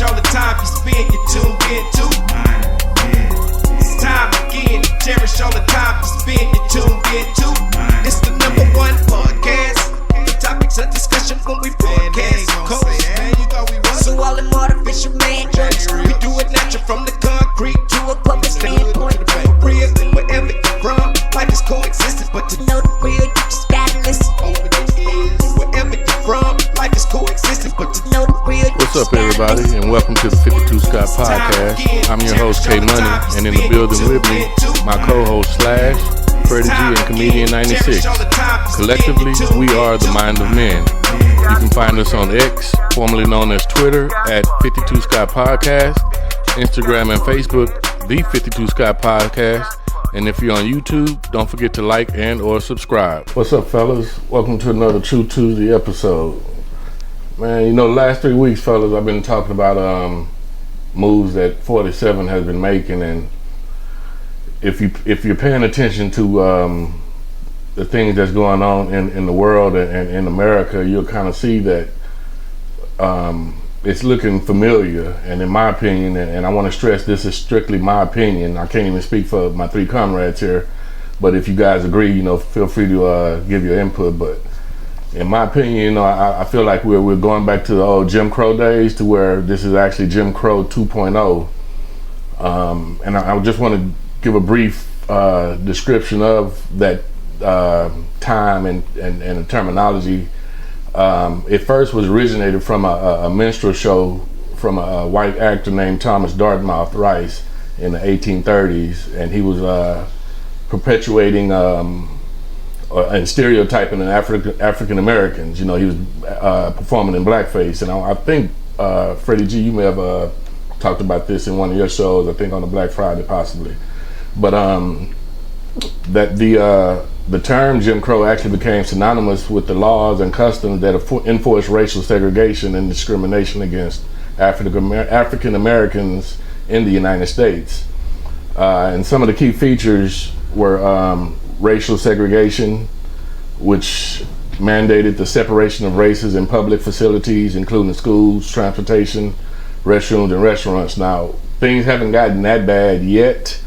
cherish all the time you spend, you tuned in to. It's time again to cherish all the time you spend, you tuned in to. It's the number one podcast. The topics of discussion when we broadcast. So all them artificial man jokes, we do it natural from the concrete to a public standpoint. Real, wherever you're from, life is coexisting, but to know the real, you just gotta listen. Wherever you're from, life is coexisting, but to know the real. What's up, everybody, and welcome to the 52 Scott Podcast. I'm your host, K Money, and in the building with me, my co-host Slash, Freddie G, and Comedian 96. Collectively, we are the Mind of Men. You can find us on X, formerly known as Twitter, at 52 Scott Podcast, Instagram and Facebook, the 52 Scott Podcast, and if you're on YouTube, don't forget to like and or subscribe. What's up, fellas? Welcome to another True Tuesday episode. Man, you know, the last 3 weeks, fellas, I've been talking about moves that 47 has been making, and if you're paying attention to the things that's going on in the world and in America, you'll kind of see that it's looking familiar. And in my opinion, and I want to stress this is strictly my opinion, I can't even speak for my three comrades here, but if you guys agree, you know, feel free to give your input. But in my opinion, you know, I feel like we're going back to the old Jim Crow days, to where this is actually Jim Crow 2.0. And I just want to give a brief description of that time and the terminology. It first was originated from a minstrel show from a white actor named Thomas Dartmouth Rice in the 1830s, and he was perpetuating and stereotyping African Americans. You know, he was performing in blackface, and I think Freddie G, you may have talked about this in one of your shows, I think on the Black Friday possibly. But that the term Jim Crow actually became synonymous with the laws and customs that enforce racial segregation and discrimination against African Americans in the United States. And some of the key features were racial segregation, which mandated the separation of races in public facilities, including schools, transportation, restrooms, and restaurants. Now, things haven't gotten that bad yet,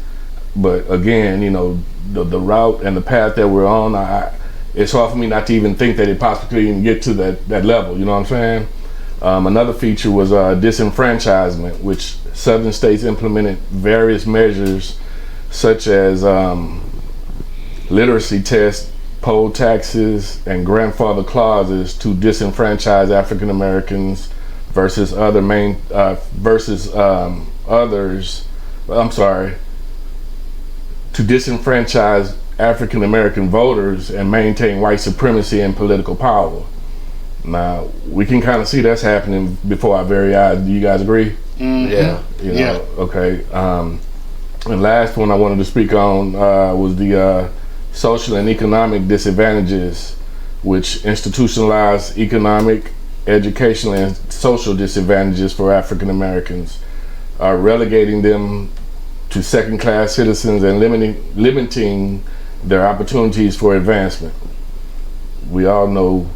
but again, you know, the route and the path that we're on, it's hard for me not to even think that it possibly could even get to that level, you know what I'm saying? Another feature was disenfranchisement, which southern states implemented various measures such as literacy tests, poll taxes, and grandfather clauses to disenfranchise African Americans versus to disenfranchise African American voters and maintain white supremacy and political power. Now, we can kind of see that's happening before our very eyes. Do you guys agree? Mm-hmm. Yeah. You know, yeah. Okay. And last one I wanted to speak on was the social and economic disadvantages, which institutionalized economic, educational, and social disadvantages for African Americans, relegating them to second-class citizens and limiting their opportunities for advancement. We all know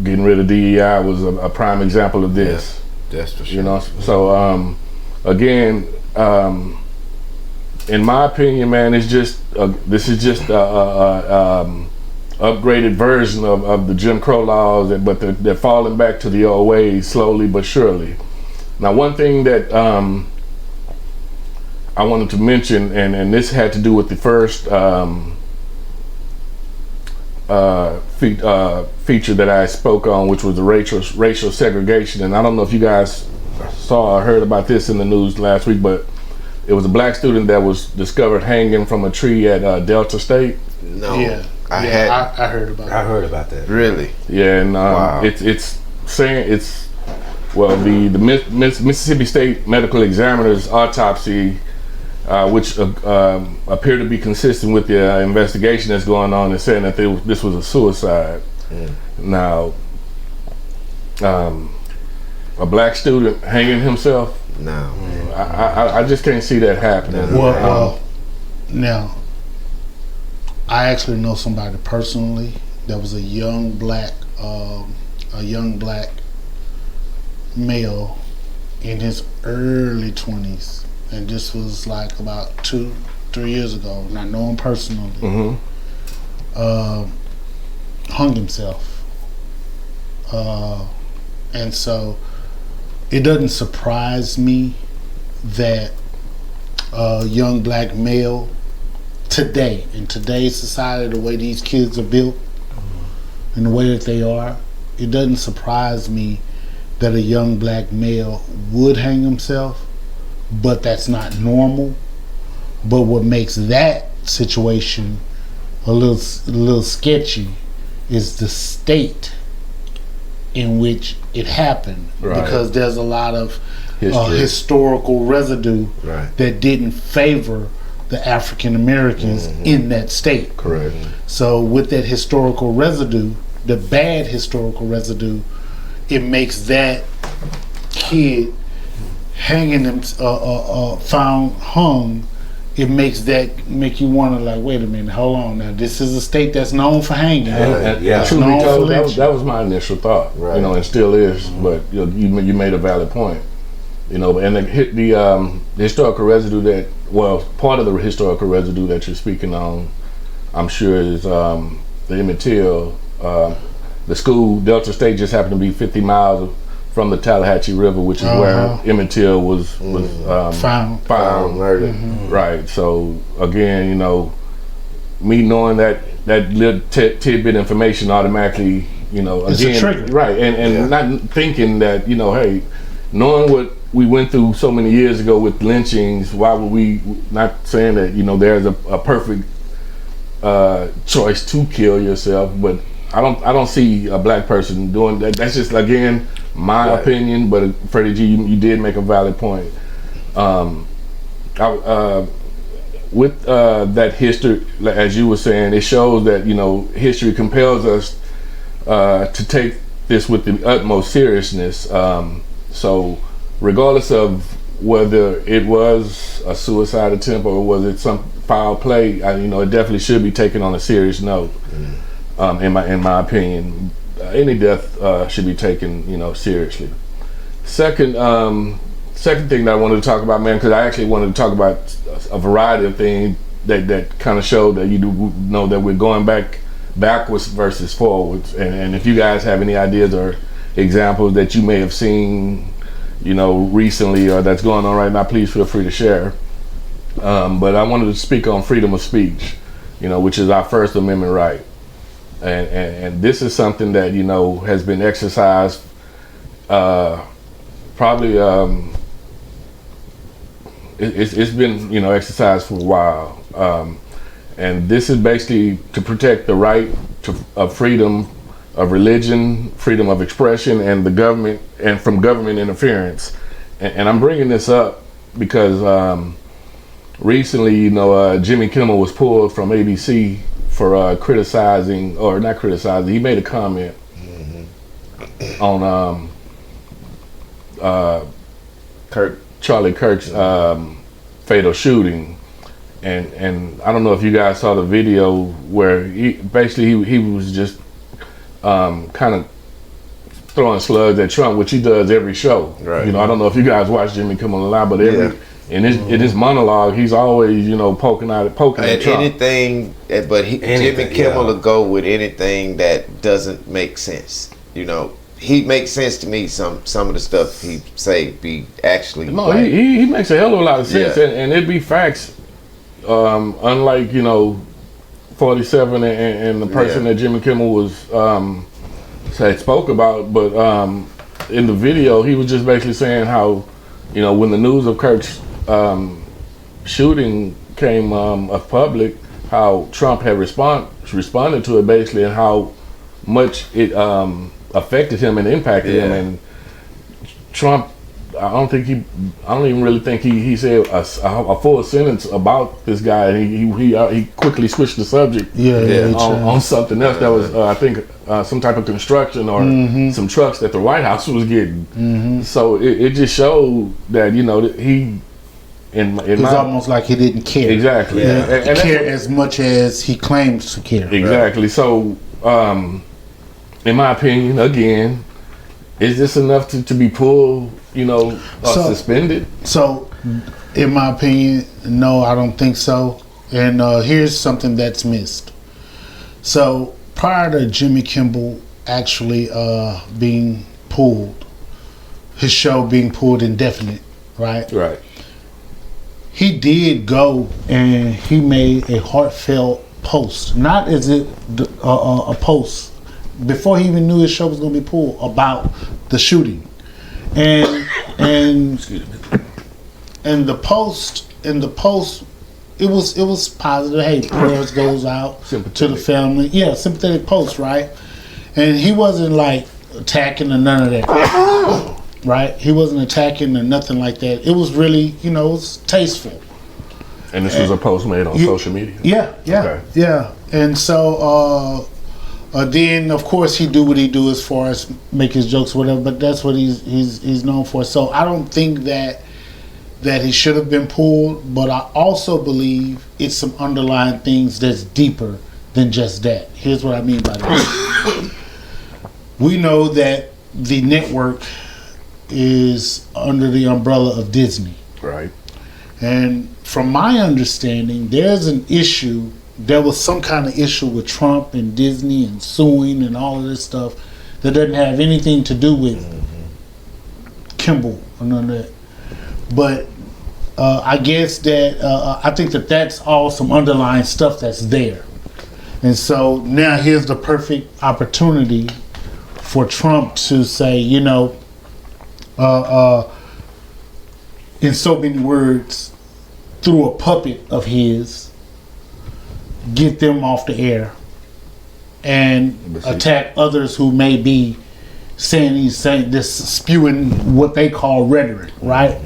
getting rid of DEI was a prime example of this. Yes, that's for sure. You know, so again, in my opinion, man, it's just this is just upgraded version of the Jim Crow laws, but they're falling back to the old ways slowly but surely. Now, one thing that I wanted to mention, and this had to do with the first feature that I spoke on, which was the racial segregation. And I don't know if you guys saw or heard about this in the news last week, but it was a black student that was discovered hanging from a tree at Delta State. No, yeah, I heard about. I heard about that. Really? Yeah, and wow. It's saying it's the Mississippi State Medical Examiner's autopsy, which appeared to be consistent with the investigation that's going on, and saying that this was a suicide. Now, a black student hanging himself. No, I just can't see that happening. Well, now I actually know somebody personally that was a young black male in his early 20s, and this was like about 2-3 years ago, and I know him personally, hung himself. And so it doesn't surprise me that a young black male today, in today's society, the way these kids are built and the way that they are, it doesn't surprise me that a young black male would hang himself, but that's not normal. But what makes that situation a little sketchy is the state in which it happened, right. Because there's a lot of historical residue that didn't favor the African Americans in that state. Correct. So with that historical residue, the bad historical residue, it makes that kid hanging them found hung. It make you wonder, like, wait a minute, hold on now. This is a state that's known for hanging. And truth be told, that was my initial thought, you know, and still is. But you made a valid point, you know. And the historical residue part of the historical residue that you're speaking on, I'm sure is the Emmett Till. The school, Delta State, just happened to be 50 miles from the Tallahatchie River, which is where Emmett Till was found murdered. Right. So again, you know, me knowing that little tidbit information automatically, you know, it's a trigger. Right, and not thinking that, you know, hey, knowing what we went through so many years ago with lynchings, why would we not saying that, you know, there's a perfect choice to kill yourself, but I don't see a black person doing that. That's just, again, my opinion. But Freddie G, you did make a valid point. With that history, as you were saying, it shows that, you know, history compels us to take this with the utmost seriousness. So, regardless of whether it was a suicide attempt or was it some foul play, you know, it definitely should be taken on a serious note. In my opinion, any death should be taken, you know, seriously. Second thing that I wanted to talk about, man, because I actually wanted to talk about a variety of things that kind of show that you do know that we're going backwards versus forwards. And if you guys have any ideas or examples that you may have seen, you know, recently or that's going on right now, please feel free to share. But I wanted to speak on freedom of speech, you know, which is our First Amendment right. And this is something that, you know, has been exercised probably it's been, you know, exercised for a while, and this is basically to protect the right of freedom of religion, freedom of expression, and the government and from government interference. And I'm bringing this up because recently, you know, Jimmy Kimmel was pulled from ABC for criticizing, or not criticizing, he made a comment on Charlie Kirk's fatal shooting, and I don't know if you guys saw the video where he was just kind of throwing slugs at Trump, which he does every show. Right. You know, I don't know if you guys watch Jimmy Kimmel Live, but in his monologue, he's always, you know, poking at Trump. Anything, but Jimmy Kimmel will go with anything that doesn't make sense. You know, he makes sense to me. Some of the stuff he say be actually. No, like, he makes a hell of a lot of sense, and it be facts. Unlike, you know, 47 and the person that Jimmy Kimmel was spoke about, but in the video he was just basically saying how, you know, when the news of Kirk's shooting came of public, how Trump had responded to it basically, and how much it affected him and impacted him. And Trump, I don't even really think he said a full sentence about this guy, and he quickly switched the subject on something else that was I think some type of construction or some trucks that the White House was getting. So it just showed that, you know, he it's almost like he didn't care. Exactly. And care as much as he claims to care. Exactly. Right. So in my opinion, again, is this enough to be pulled suspended? So, in my opinion, no, I don't think so. And here's something that's missed. So, prior to Jimmy Kimmel actually being pulled, his show being pulled indefinite, right? Right. He did go and he made a heartfelt post. Not as it a post before he even knew his show was going to be pulled about the shooting, and the post it was positive. Hey, prayers goes out to the family. Yeah, sympathetic post, right? And he wasn't like attacking or none of that. Right? He wasn't attacking or nothing like that. It was really, it was tasteful. And this was a post made on social media? Yeah. Okay. Yeah. And so then, of course, he do what he do as far as make his jokes or whatever, but that's what he's known for. So I don't think that he should have been pulled, but I also believe it's some underlying things that's deeper than just that. Here's what I mean by that. We know that the network is under the umbrella of Disney. Right. And from my understanding, there's an issue. There was some kind of issue with Trump and Disney and suing and all of this stuff that doesn't have anything to do with Kimball or none of that. But I guess that I think that that's all some underlying stuff that's there. And so now here's the perfect opportunity for Trump to say, in so many words, through a puppet of his, get them off the air and attack others who may be saying this, spewing what they call rhetoric, right?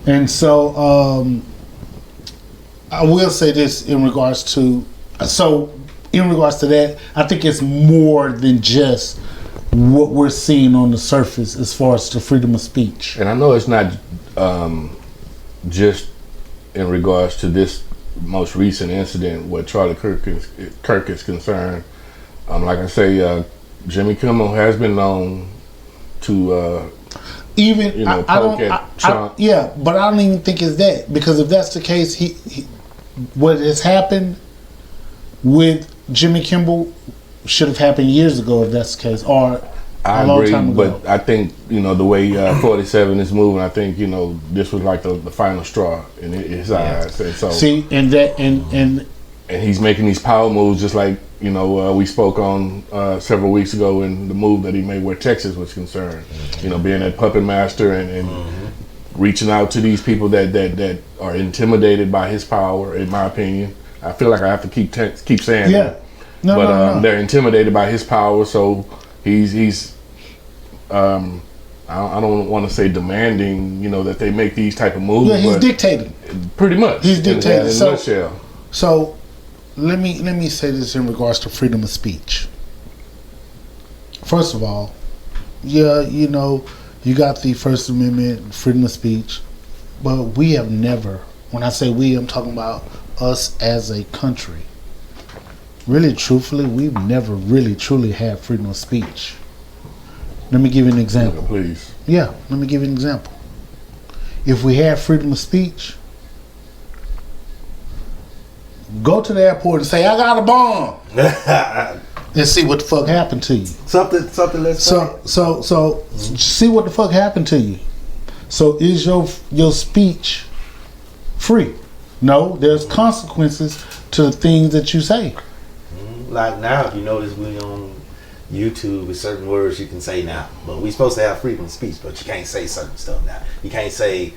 And so I will say this in regards to that, I think it's more than just what we're seeing on the surface as far as the freedom of speech. And I know it's not just in regards to this most recent incident where Charlie Kirk is concerned. Like I say, Jimmy Kimmel has been known to even poke at Trump. But I don't even think it's that, because if that's the case, he what has happened with Jimmy Kimmel should have happened years ago, if that's the case, or I a long agree, time ago. but I think the way 47 is moving, I think this was like the final straw in his eyes. And so and he's making these power moves, just like we spoke on several weeks ago in the move that he made where Texas was concerned. Being that puppet master and reaching out to these people that are intimidated by his power. In my opinion, I feel like I have to keep saying that. No. They're intimidated by his power, so he's I don't want to say demanding, that they make these type of moves. Yeah, he's dictating. Pretty much. He's dictating. In a nutshell. So let me say this in regards to freedom of speech. First of all, you got the First Amendment, freedom of speech, but we have never, when I say we, I'm talking about us as a country. Really, truthfully, we've never really, truly had freedom of speech. Let me give you an example. Yeah, please. Yeah, let me give you an example. If we had freedom of speech, go to the airport and say, "I got a bomb," and see what the fuck happened to you. Something. Let's So see what the fuck happened to you. So is your speech free? No, there's consequences to the things that you say. Like now, if you notice, we on YouTube with certain words you can say now, but we supposed to have freedom of speech, but you can't say certain stuff now. You can't say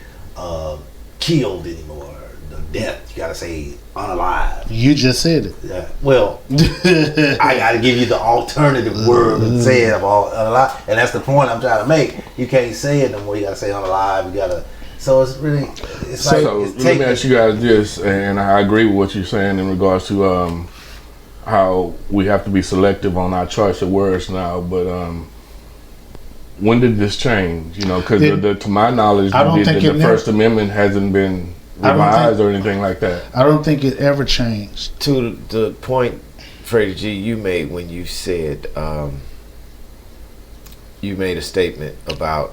killed anymore, the death. You gotta say unalive. You just said it. Yeah. Well, I gotta give you the alternative word and say it about unalive, and that's the point I'm trying to make. You can't say it no more. You gotta say unalive. You gotta. So it's really, it's like. So let me ask you guys this, and I agree with what you're saying in regards to how we have to be selective on our choice of words now. But when did this change? Because to my knowledge, the First Amendment hasn't been revised or anything like that. I don't think it ever changed. To the point, Freddie G, you made when you said you made a statement about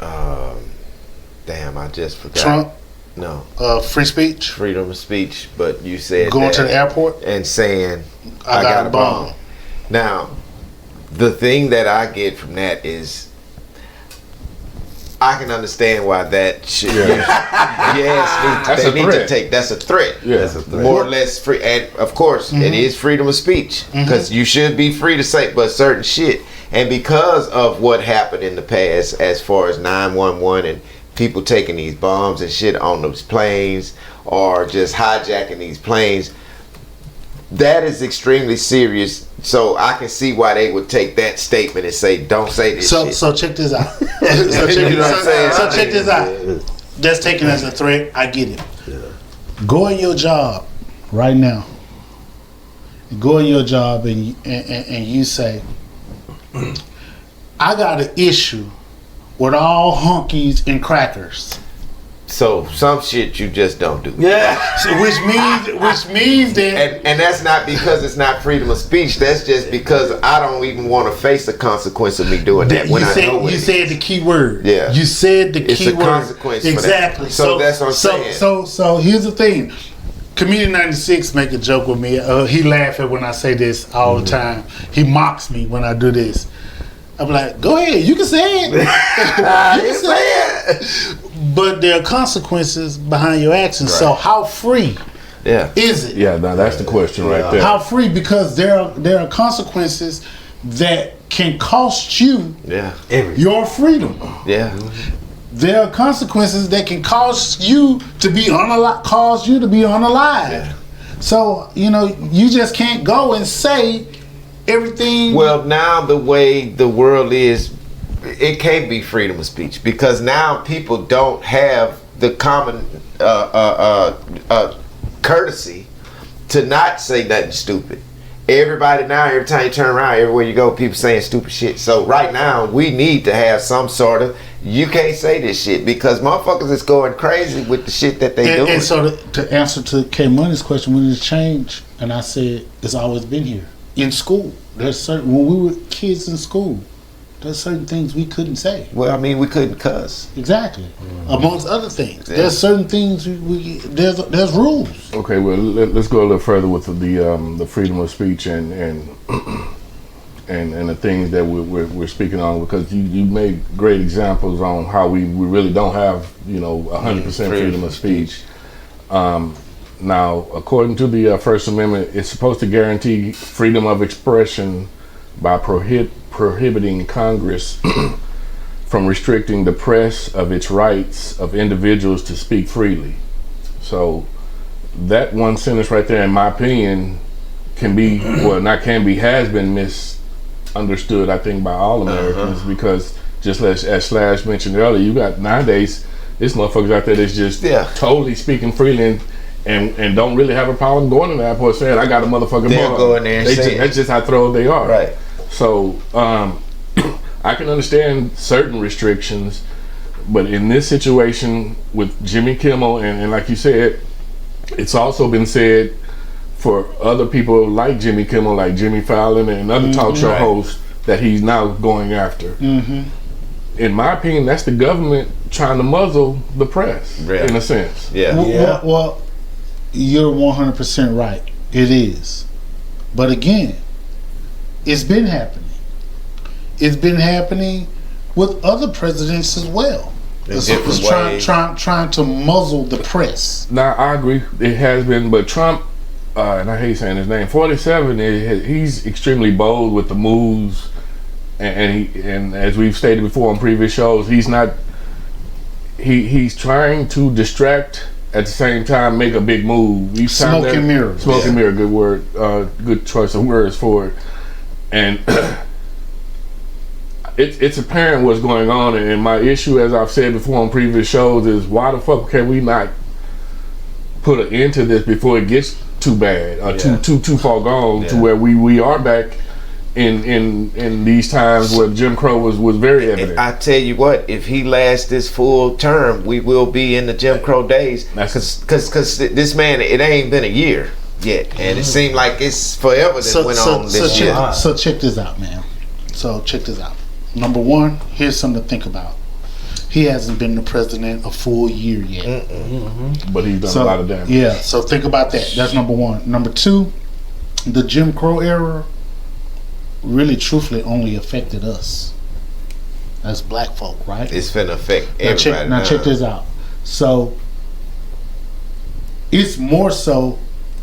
Damn, I just forgot. Trump. No. Free speech. Freedom of speech, but you said Going that to the airport and saying I got a bomb. Now, the thing that I get from that is I can understand why that should. Yes, they need to take. That's a threat. Yeah. That's a threat. More or less free, and of course, it is freedom of speech because you should be free to say but certain shit. And because of what happened in the past, as far as 911 and people taking these bombs and shit on those planes or just hijacking these planes, that is extremely serious. So I can see why they would take that statement and say, "Don't say this shit." So check this out. So check this out. That's taken as a threat. I get it. Yeah. Go in your job right now. Go in your job and you say, "I got an issue with all honkies and crackers." So some shit you just don't do. Yeah. So which means that And that's not because it's not freedom of speech. That's just because I don't even want to face the consequence of me doing that when I know what you it said is. the key word. Yeah. You said the It's key a word. consequence for that. Exactly. So that's what I'm saying. So here's the thing. Comedian 96 make a joke with me. He laugh at when I say this all the time. He mocks me when I do this. I'm like, go ahead, you can say it. You can say it. But there are consequences behind your actions. So how free is it? Yeah, now that's the question right there. How free? Because there are consequences that can cost you your freedom. Yeah. There are consequences that can cause you to be unalive. Yeah. So you just can't go and say everything. Well, now the way the world is, it can't be freedom of speech because now people don't have the common courtesy to not say nothing stupid. Everybody now, every time you turn around, everywhere you go, people saying stupid shit. So right now, we need to have some sort of, you can't say this shit because motherfuckers is going crazy with the shit that they doing. And so to answer to K Money's question, when did it change? And I said, it's always been here. In school, when we were kids in school, there's certain things we couldn't say. Well, I mean, we couldn't cuss. Exactly. Amongst other things. Yeah. There's certain things there's rules. Okay, well let's go a little further with the freedom of speech and the things that we're speaking on, because you made great examples on how we really don't have 100% freedom of speech. Now, according to the First Amendment, it's supposed to guarantee freedom of expression by prohibiting Congress from restricting the press of its rights of individuals to speak freely. So that one sentence right there, in my opinion, has been misunderstood, I think, by all Americans, because just as Slash mentioned earlier, you got nowadays, there's motherfuckers out there that's just totally speaking freely and don't really have a problem going to the airport saying, I got a motherfucking They'll bomb. go in there and say that's just how thorough they are. Right. So I can understand certain restrictions, but in this situation with Jimmy Kimmel, and like you said, it's also been said for other people like Jimmy Kimmel, like Jimmy Fallon and other talk show hosts, that he's now going after. In my opinion, that's the government trying to muzzle the press, in a sense. Well, you're 100% right. It is. But again, it's been happening. It's been happening with other presidents as well. It's trying to muzzle the press. Now, I agree. It has been, but Trump, and I hate saying his name, 47, he's extremely bold with the moves, and as we've stated before on previous shows, he's trying to distract, at the same time make a big move. Smoke and mirror. Smoke and mirror, good word, good choice of words for it. And it's apparent what's going on, and my issue, as I've said before on previous shows, is why the fuck can we not put an end to this before it gets too bad or too far gone to where we are back in these times where Jim Crow was very evident. I tell you what, if he lasts this full term, we will be in the Jim Crow days. Because this man, it ain't been a year yet, and it seemed like it's forever that went on this year. So check this out, man. So check this out. Number one, here's something to think about. He hasn't been the president a full year yet. But he's done a lot of damage. Yeah, so think about that. That's number one. Number two, the Jim Crow era really, truthfully, only affected us as black folk, right? It's finna affect Now everybody. now check this out. So it's more so.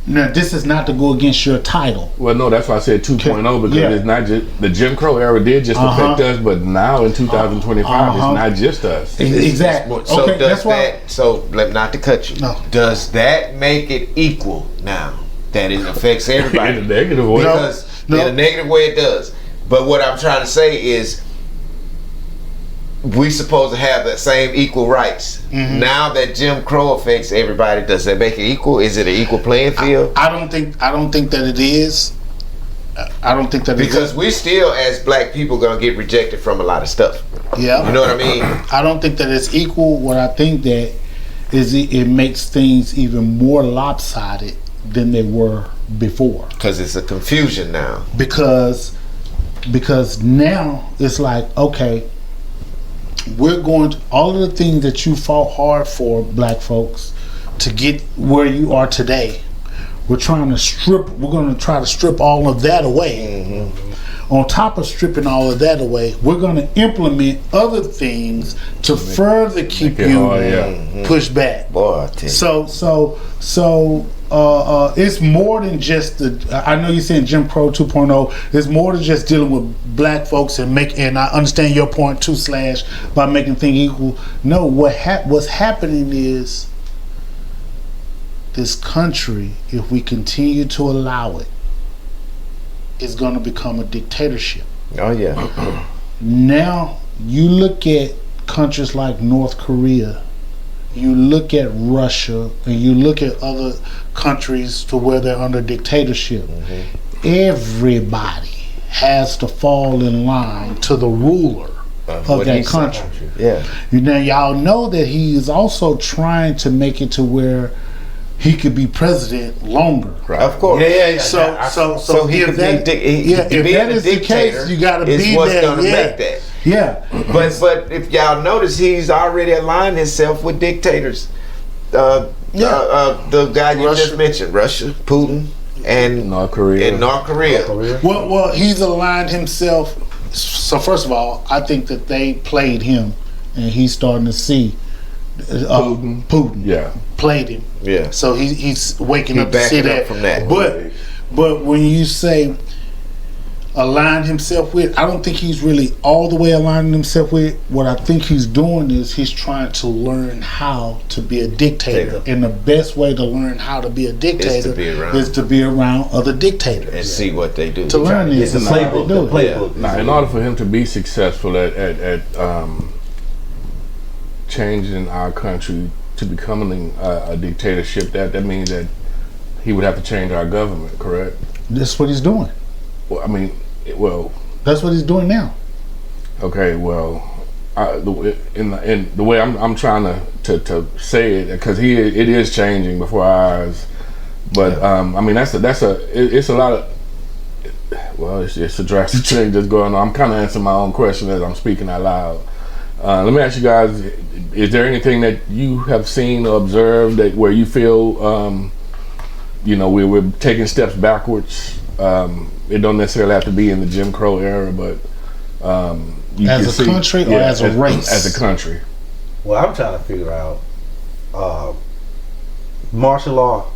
Now this is not to go against your title. Well, no, that's why I said 2.0 because Yeah. it's not just the Jim Crow era did just affect us, but now in 2025 it's not just us. Exactly. So Okay, does that's why. that? So not to cut you. No. Does that make it equal now? That it affects everybody. In a negative way. Because No. in a negative way it does. But what I'm trying to say is we supposed to have that same equal rights. Now that Jim Crow affects everybody, does that make it equal? Is it an equal playing field? I don't think that it is. I don't think that Because we still, as black people, gonna get rejected from a lot of stuff. Yeah. You know what I mean? I don't think that it's equal. What I think that is it makes things even more lopsided than they were before. Because it's a confusion now. Because now it's like, okay, we're going to, all of the things that you fought hard for, black folks, to get where you are today, we're going to try to strip all of that away. On top of stripping all of that away, we're going to implement other things to further keep you pushed back. Boy, I tell you. So it's more than just the. I know you're saying Jim Crow 2.0. It's more than just dealing with black folks and I understand your point too. / by making things equal. No, what's happening is this country, if we continue to allow it, is going to become a dictatorship. Oh yeah. Now you look at countries like North Korea, you look at Russia, and you look at other countries to where they're under dictatorship. Everybody has to fall in line to the ruler of what he that said. country. Yeah. Now y'all know that he is also trying to make it to where he could be president longer. Right. Of course. Yeah. So he if could that, if that is the case, you got to be what's there. gonna make that. Yeah. But if y'all notice, he's already aligned himself with dictators. The guy you just mentioned, Russia, Putin, and North Korea. Well, he's aligned himself. So first of all, I think that they played him, and he's starting to see Putin. Yeah. Played him. Yeah. So he's waking up to backing see up that. from that. But when you say aligned himself with, I don't think he's really all the way aligning himself with. What I think he's doing is he's trying to learn how to be a dictator. And the best way to learn how to be a dictator is to be around other dictators. And see what they do. To learn this. It's a playbook. Now, in order for him to be successful at changing our country to becoming a dictatorship, that means that he would have to change our government, correct? That's what he's doing. Well, I mean, That's what he's doing now. okay, well, in the way I'm trying to say it, because it is changing before our eyes, but I mean it's a lot of, well, it's a drastic change that's going on. I'm kind of answering my own question as I'm speaking out loud. Let me ask you guys: is there anything that you have seen or observed that where you feel, we're taking steps backwards? It don't necessarily have to be in the Jim Crow era, but you As can a see, country or as a race? As a country. Well, I'm trying to figure out martial law,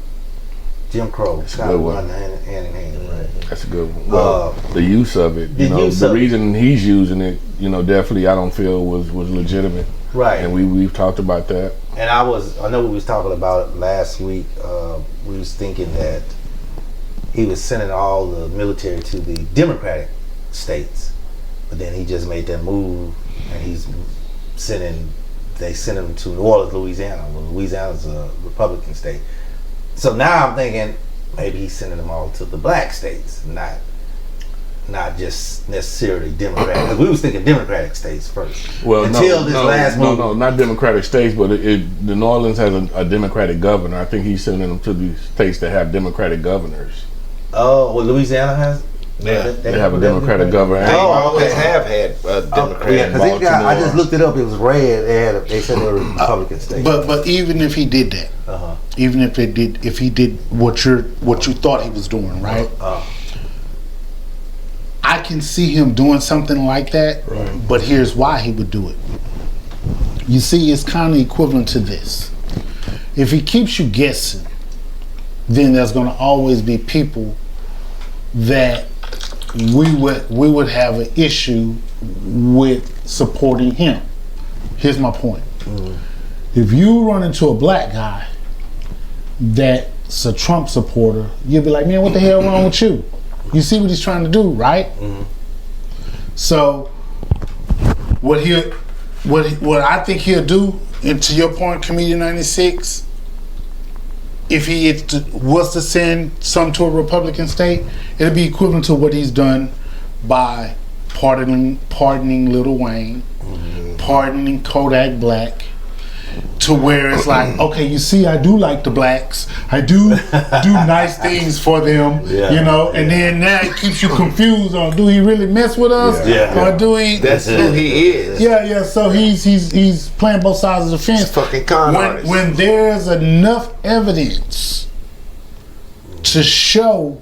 Jim Crow. It's a got good to one. run hand in hand, right? That's a good one. Well, the use of it, use the of it. reason he's using it, definitely I don't feel was legitimate. Right. And we've talked about that. And I know we was talking about it last week. We was thinking that he was sending all the military to the Democratic states, but then he just made that move, and they sent him to New Orleans, Louisiana. Well, Louisiana's a Republican state. So now I'm thinking maybe he's sending them all to the black states, not just necessarily Democratic. Because we was thinking Democratic states first. Well, last move. No, not Democratic states, but the New Orleans has a Democratic governor. I think he's sending them to the states that have Democratic governors. Oh, well, Louisiana has. They have a Democratic governor. They Oh, always okay. have had Democrat. Yeah, because I just looked it up. It was red. They said they were Republican states. But even if he did that, even if he did what you thought he was doing, right? I can see him doing something like that. Right. But here's why he would do it. You see, it's kind of equivalent to this. If he keeps you guessing, then there's going to always be people that we would have an issue with supporting him. Here's my point. If you run into a black guy that's a Trump supporter, you'll be like, man, what the hell wrong with you? You see what he's trying to do, right? So what I think he'll do, and to your point, Comedian 96, if he was to send some to a Republican state, it'll be equivalent to what he's done by pardoning Lil Wayne, pardoning Kodak Black, to where it's like, okay, you see, I do like the blacks. I do nice things for them, you know. And then now it keeps you confused on, do he really mess with us, or do he? That's who he is. Yeah. So he's playing both sides of the fence. It's fucking con artist. When there's enough evidence to show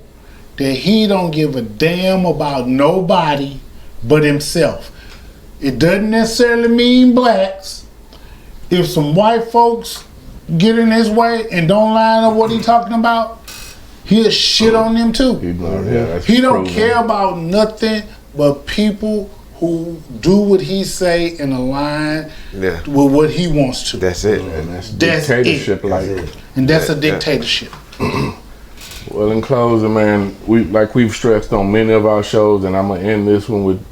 that he don't give a damn about nobody but himself, it doesn't necessarily mean blacks. If some white folks get in his way and don't line up what he talking about, he'll shit on them too. He don't care about nothing but people who do what he say and align with what he wants to. That's it. And that's dictatorship, and that's a dictatorship. Well, in closing, man, we've stressed on many of our shows, and I'm gonna end this one with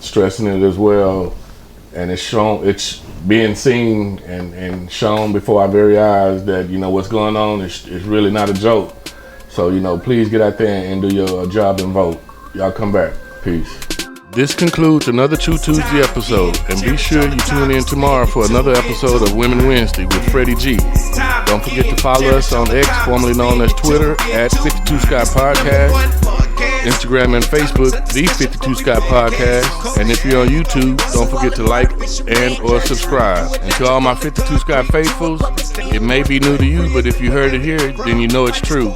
stressing it as well. And it's being seen and shown before our very eyes that, you know, what's going on is really not a joke. So, you know, please get out there and do your job and vote. Y'all come back. Peace. This concludes another True Tuesday episode, and be sure you tune in tomorrow for another episode of Women Wednesday with Freddie G. Don't forget to follow us on X, formerly known as Twitter, at 52 Scott Podcast, Instagram and Facebook, The 52 Scott Podcast, and if you're on YouTube, don't forget to like and or subscribe. And to all my 52 Scott faithfuls, it may be new to you, but if you heard it here, then you know it's true.